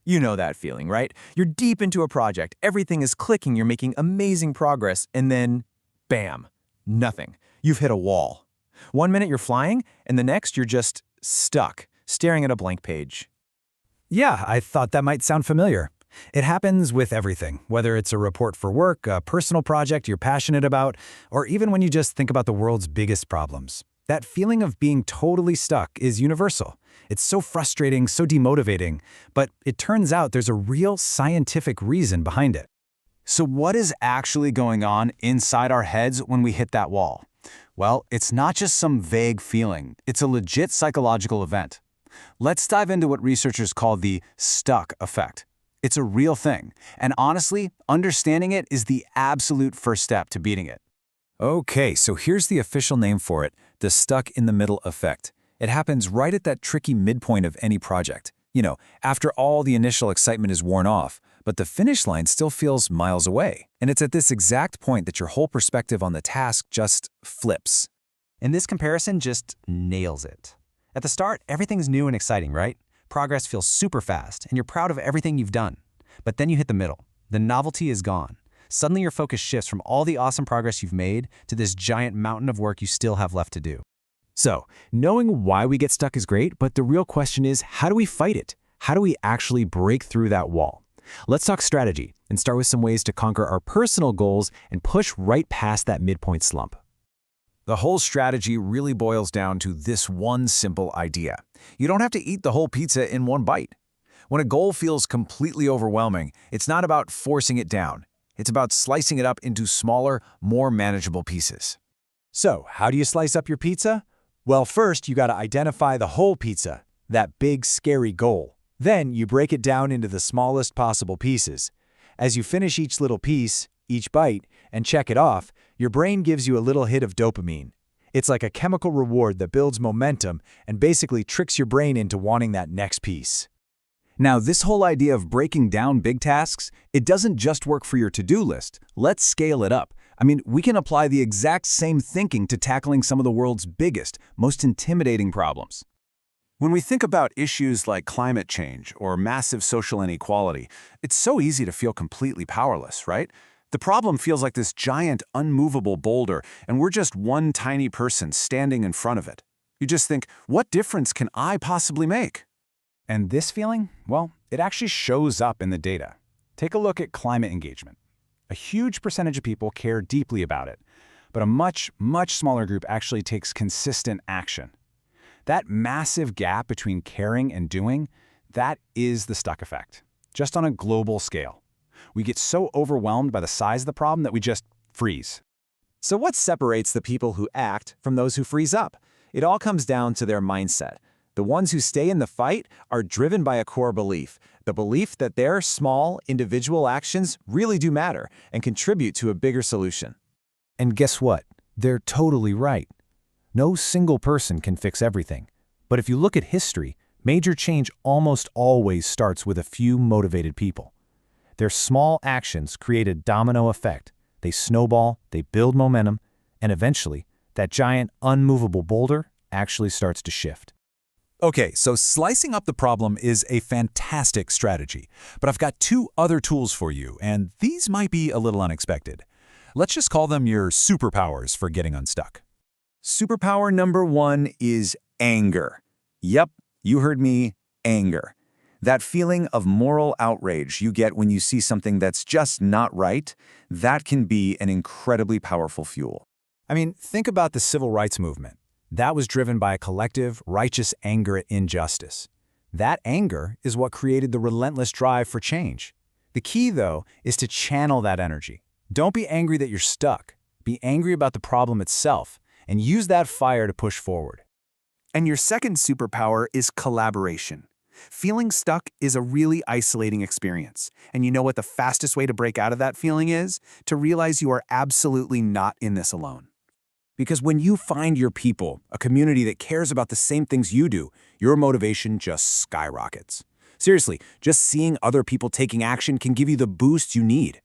You know that feeling, right? You're deep into a project, everything is clicking, you're making amazing progress, and then, bam, nothing. You've hit a wall. One minute you're flying, and the next you're just stuck, staring at a blank page. Yeah, I thought that might sound familiar. It happens with everything, whether it's a report for work, a personal project you're passionate about, or even when you just think about the world's biggest problems. That feeling of being totally stuck is universal. It's so frustrating, so demotivating, but it turns out there's a real scientific reason behind it. So what is actually going on inside our heads when we hit that wall? Well, it's not just some vague feeling. It's a legit psychological event. Let's dive into what researchers call the stuck effect. It's a real thing, and honestly, understanding it is the absolute first step to beating it. Okay, so here's the official name for it, the stuck-in-the-middle effect. It happens right at that tricky midpoint of any project. You know, after all the initial excitement is worn off, but the finish line still feels miles away. And it's at this exact point that your whole perspective on the task just flips. And this comparison just nails it. At the start, everything's new and exciting, right? Progress feels super fast, and you're proud of everything you've done. But then you hit the middle. The novelty is gone. Suddenly your focus shifts from all the awesome progress you've made to this giant mountain of work you still have left to do. So, knowing why we get stuck is great, but the real question is, how do we fight it? How do we actually break through that wall? Let's talk strategy and start with some ways to conquer our personal goals and push right past that midpoint slump. The whole strategy really boils down to this one simple idea. You don't have to eat the whole pizza in one bite. When a goal feels completely overwhelming, it's not about forcing it down. It's about slicing it up into smaller, more manageable pieces. So, how do you slice up your pizza? Well, first you gotta identify the whole pizza, that big, scary goal. Then you break it down into the smallest possible pieces. As you finish each little piece, each bite, and check it off, your brain gives you a little hit of dopamine. It's like a chemical reward that builds momentum and basically tricks your brain into wanting that next piece. Now, this whole idea of breaking down big tasks, it doesn't just work for your to-do list. Let's scale it up. I mean, we can apply the exact same thinking to tackling some of the world's biggest, most intimidating problems. When we think about issues like climate change or massive social inequality, it's so easy to feel completely powerless, right? The problem feels like this giant, unmovable boulder, and we're just one tiny person standing in front of it. You just think, what difference can I possibly make? And this feeling, well, it actually shows up in the data. Take a look at climate engagement. A huge percentage of people care deeply about it, but a much, much smaller group actually takes consistent action. That massive gap between caring and doing, that is the stuck effect, just on a global scale. We get so overwhelmed by the size of the problem that we just freeze. So what separates the people who act from those who freeze up? It all comes down to their mindset. The ones who stay in the fight are driven by a core belief, the belief that their small, individual actions really do matter and contribute to a bigger solution. And guess what? They're totally right. No single person can fix everything. But if you look at history, major change almost always starts with a few motivated people. Their small actions create a domino effect. They snowball, they build momentum, and eventually, that giant, unmovable boulder actually starts to shift. Okay, so slicing up the problem is a fantastic strategy, but I've got two other tools for you, and these might be a little unexpected. Let's just call them your superpowers for getting unstuck. Superpower number one is anger. Yep, you heard me, anger. That feeling of moral outrage you get when you see something that's just not right, that can be an incredibly powerful fuel. I mean, think about the civil rights movement. That was driven by a collective, righteous anger at injustice. That anger is what created the relentless drive for change. The key, though, is to channel that energy. Don't be angry that you're stuck. Be angry about the problem itself, and use that fire to push forward. And your second superpower is collaboration. Feeling stuck is a really isolating experience. And you know what the fastest way to break out of that feeling is? To realize you are absolutely not in this alone. Because when you find your people, a community that cares about the same things you do, your motivation just skyrockets. Seriously, just seeing other people taking action can give you the boost you need.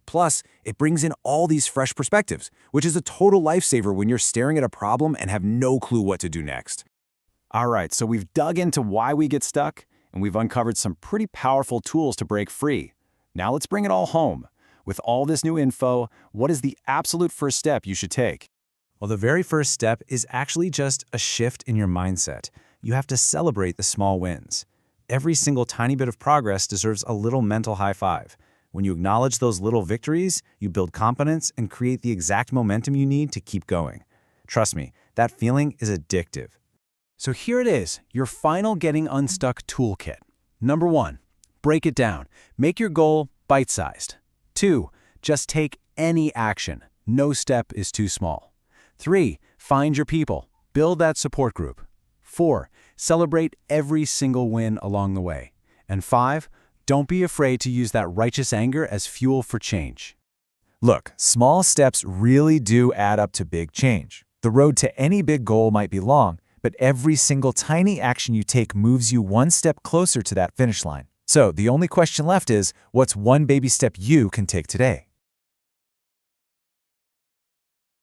Plus, it brings in all these fresh perspectives, which is a total lifesaver when you're staring at a problem and have no clue what to do next. All right, so we've dug into why we get stuck, and we've uncovered some pretty powerful tools to break free. Now let's bring it all home. With all this new info, what is the absolute first step you should take? Well, the very first step is actually just a shift in your mindset. You have to celebrate the small wins. Every single tiny bit of progress deserves a little mental high five. When you acknowledge those little victories, you build confidence and create the exact momentum you need to keep going. Trust me, that feeling is addictive. So here it is, your final Getting Unstuck toolkit. Number 1, break it down. Make your goal bite-sized. 2, just take any action. No step is too small. 3, find your people. Build that support group. 4, celebrate every single win along the way. And 5, don't be afraid to use that righteous anger as fuel for change. Look, small steps really do add up to big change. The road to any big goal might be long, but every single tiny action you take moves you one step closer to that finish line. So the only question left is, what's one baby step you can take today?